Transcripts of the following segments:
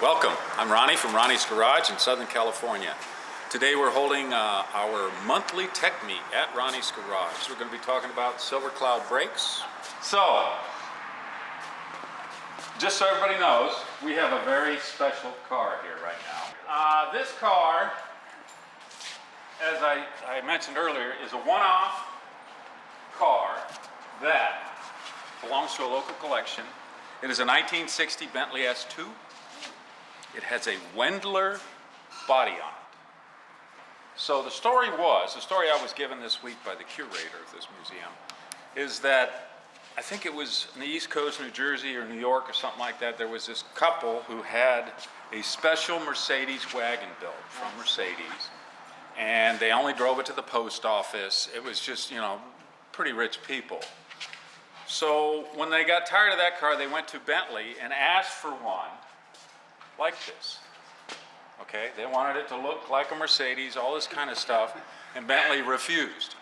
Welcome. I'm Ronnie from Ronny's Garage in Southern California. Today we're holding our monthly tech meet at Ronny's Garage. We're going to be talking about Silver Cloud brakes. So, just so everybody knows, we have a very special car here right now. This car, as I mentioned earlier, is a one-off car that belongs to a local collection. It is a 1960 Bentley S2. It has a Wendler body on it. So the story I was given this week by the curator of this museum, is that I think it was in the East Coast, New Jersey or New York or something like that, there was this couple who had a special Mercedes wagon built from Mercedes, and they only drove it to the post office. It was just, pretty rich people. So when they got tired of that car, they went to Bentley and asked for one like this. Okay, they wanted it to look like a Mercedes, all this kind of stuff, and Bentley refused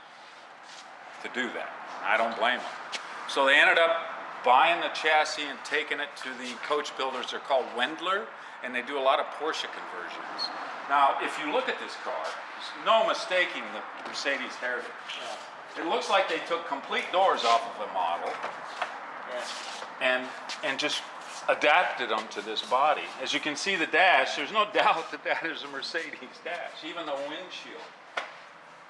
to do that. I don't blame them. So they ended up buying the chassis and taking it to the coach builders. They're called Wendler, and they do a lot of Porsche conversions. Now, if you look at this car, there's no mistaking the Mercedes heritage. It looks like they took complete doors off of a model and just adapted them to this body. As you can see the dash, there's no doubt that that is a Mercedes dash. Even the windshield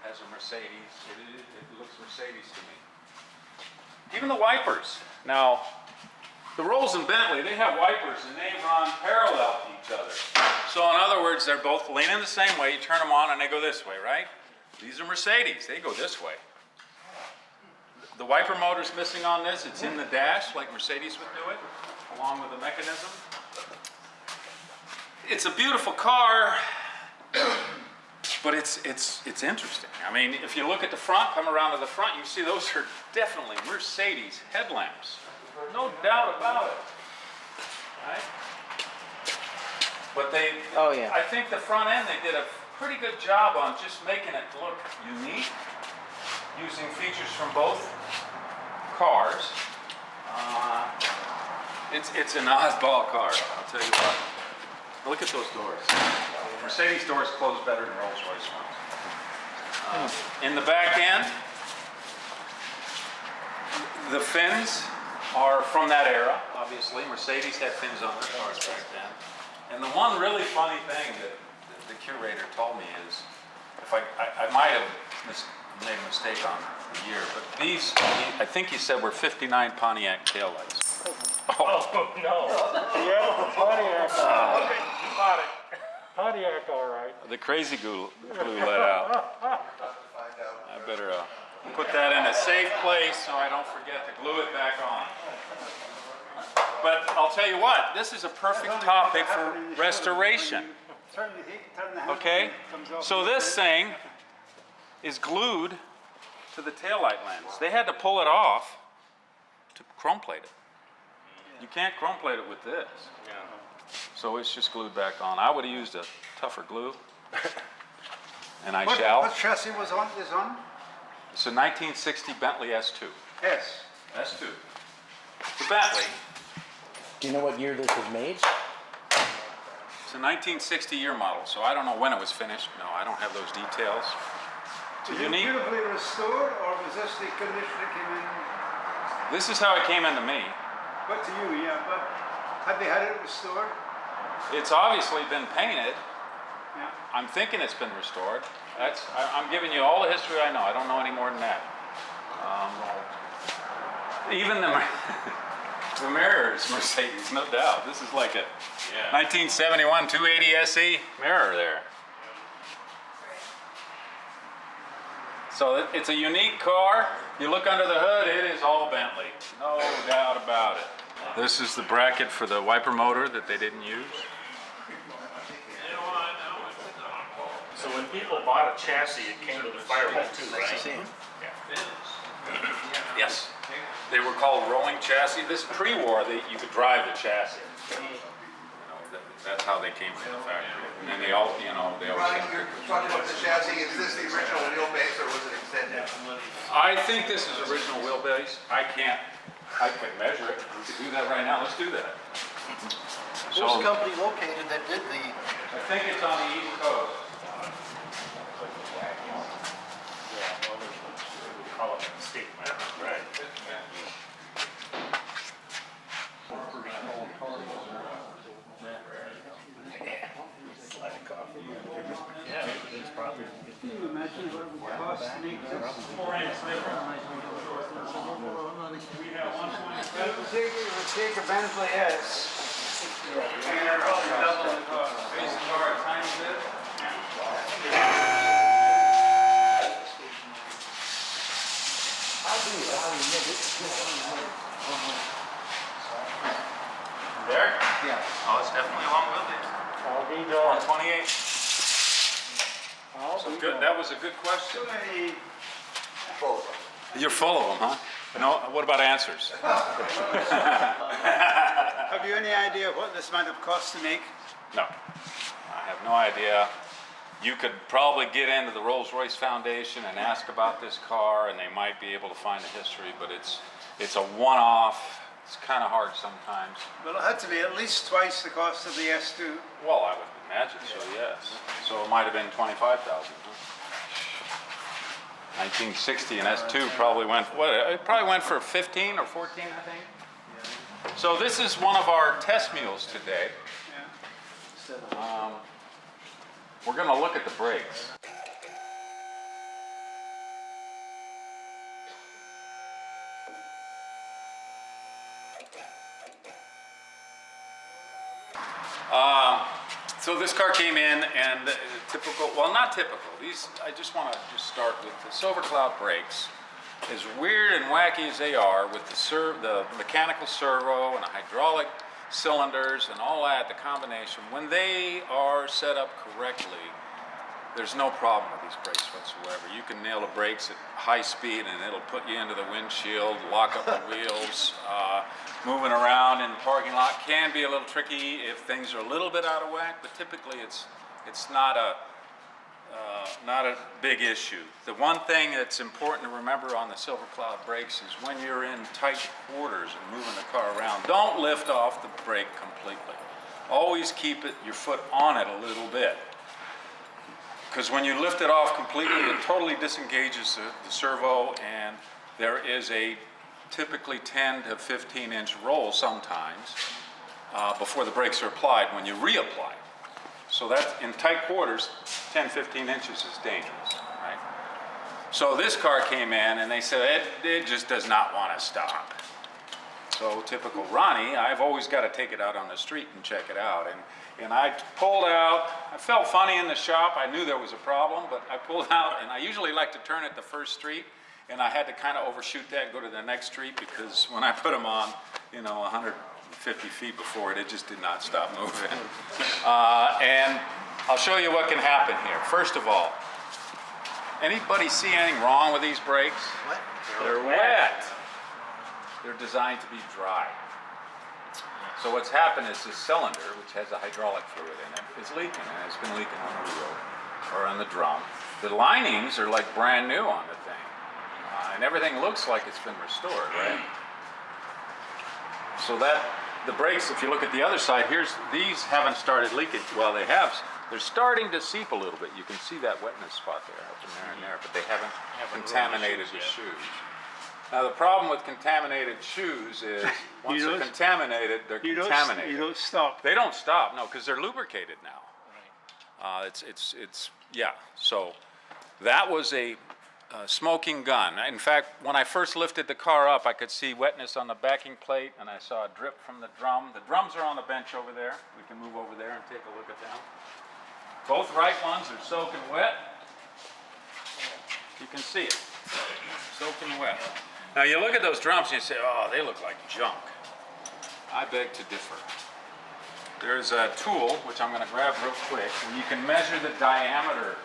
has a Mercedes. It looks Mercedes to me. Even the wipers. Now, the Rolls and Bentley, they have wipers and they run parallel to each other. So in other words, they're both leaning the same way. You turn them on and they go this way, right? These are Mercedes. They go this way. The wiper motor's missing on this. It's in the dash like Mercedes would do it, along with the mechanism. It's a beautiful car, but it's interesting. I mean, if you look at the front, come around to the front, you see those are definitely Mercedes headlamps. No doubt about it. Right? But I think the front end, they did a pretty good job on just making it look unique, using features from both cars. It's an oddball car, I'll tell you what. Look at those doors. Mercedes doors close better than Rolls-Royce ones. In the back end, the fins are from that era, obviously. Mercedes had fins on their cars back then. And the one really funny thing that the curator told me is, if I might have made a mistake on the year, but these, I think he said, were 59 Pontiac taillights. Oh, no. Yeah, Pontiac. Okay, you bought it. Pontiac, all right. The crazy glue let out. I better put that in a safe place so I don't forget to glue it back on. But I'll tell you what, this is a perfect topic for restoration. Okay? So this thing is glued to the taillight lens. They had to pull it off to chrome plate it. You can't chrome plate it with this. Yeah. So it's just glued back on. I would have used a tougher glue. And I shall. What chassis was on this on? It's a 1960 Bentley S2. Yes. S2. The Bentley. Do you know what year this was made? It's a 1960 year model, so I don't know when it was finished. No, I don't have those details. Was it beautifully restored, or was this the condition it came in? This is how it came into me. But to you, yeah. But have they had it restored? It's obviously been painted. Yeah. I'm thinking it's been restored. I'm giving you all the history I know. I don't know any more than that. Even the mirror is Mercedes, no doubt. This is like a 1971 280 SE mirror there. So it's a unique car. You look under the hood, it is all Bentley. No doubt about it. This is the bracket for the wiper motor that they didn't use. So when people bought a chassis, it came with a firewall too, right? Yes. They were called rolling chassis. This pre-war, you could drive the chassis. That's how they came from the factory. And then they all, they always... Ronny, you're talking about the chassis. Is this the original wheelbase or was it extended? I think this is original wheelbase. I couldn't measure it. We could do that right now. Let's do that. So was the company located that did the? I think it's on the East Coast. Call it a state map, right? Can you imagine what it would cost to make this? It would take a Bentley S. There? Yeah. Oh, it's definitely a long wheelbase. I'll be done. 128. So good. That was a good question. You're full of them, huh? No. What about answers? Have you any idea what this might have cost to make? No. I have no idea. You could probably get into the Rolls-Royce Foundation and ask about this car, and they might be able to find the history. But it's a one-off. It's kind of hard sometimes. Well, it had to be at least twice the cost of the S2. Well, I would imagine so, yes. So it might have been 25,000. 1960 and S2 probably went, what, it probably went for 15 or 14, I think. So this is one of our test mules today. We're going to look at the brakes. So this car came in and typical, well not typical, these, I just want to start with the Silver Cloud brakes. As weird and wacky as they are with the mechanical servo and the hydraulic cylinders and all that, the combination, when they are set up correctly, there's no problem with these brakes whatsoever. You can nail the brakes at high speed and it'll put you into the windshield, lock up the wheels. Moving around in the parking lot can be a little tricky if things are a little bit out of whack, but typically it's not a big issue. The one thing that's important to remember on the Silver Cloud brakes is when you're in tight quarters and moving the car around, don't lift off the brake completely. Always keep your foot on it a little bit. Because when you lift it off completely, it totally disengages the servo, and there is a typically 10 to 15 inch roll sometimes before the brakes are applied when you reapply. So that's in tight quarters, 10, 15 inches is dangerous, right? So this car came in and they said it just does not want to stop. So typical Ronnie, I've always got to take it out on the street and check it out. And I pulled out, I felt funny in the shop, I knew there was a problem, but I pulled out, and I usually like to turn at the first street, and I had to kind of overshoot that and go to the next street, because when I put them on, 150 feet before it just did not stop moving. And I'll show you what can happen here. First of all, anybody see anything wrong with these brakes? What? They're wet. They're designed to be dry. So what's happened is this cylinder, which has a hydraulic fluid in it, is leaking, and it's been leaking on the wheel or on the drum. The linings are like brand new on the thing, and everything looks like it's been restored, right? So that the brakes, if you look at the other side, these haven't started leaking. Well, they have. They're starting to seep a little bit. You can see that wetness spot there, up in there and there, but they haven't contaminated the shoes. Now the problem with contaminated shoes is once they're contaminated, they're contaminated. You don't stop. They don't stop, no, because they're lubricated now. Yeah. So that was a smoking gun. In fact, when I first lifted the car up, I could see wetness on the backing plate, and I saw a drip from the drum. The drums are on the bench over there. We can move over there and take a look at them. Both right ones are soaking wet. You can see it, soaking wet. Now you look at those drums and you say, oh, they look like junk. I beg to differ. There's a tool, which I'm going to grab real quick, and you can measure the diameter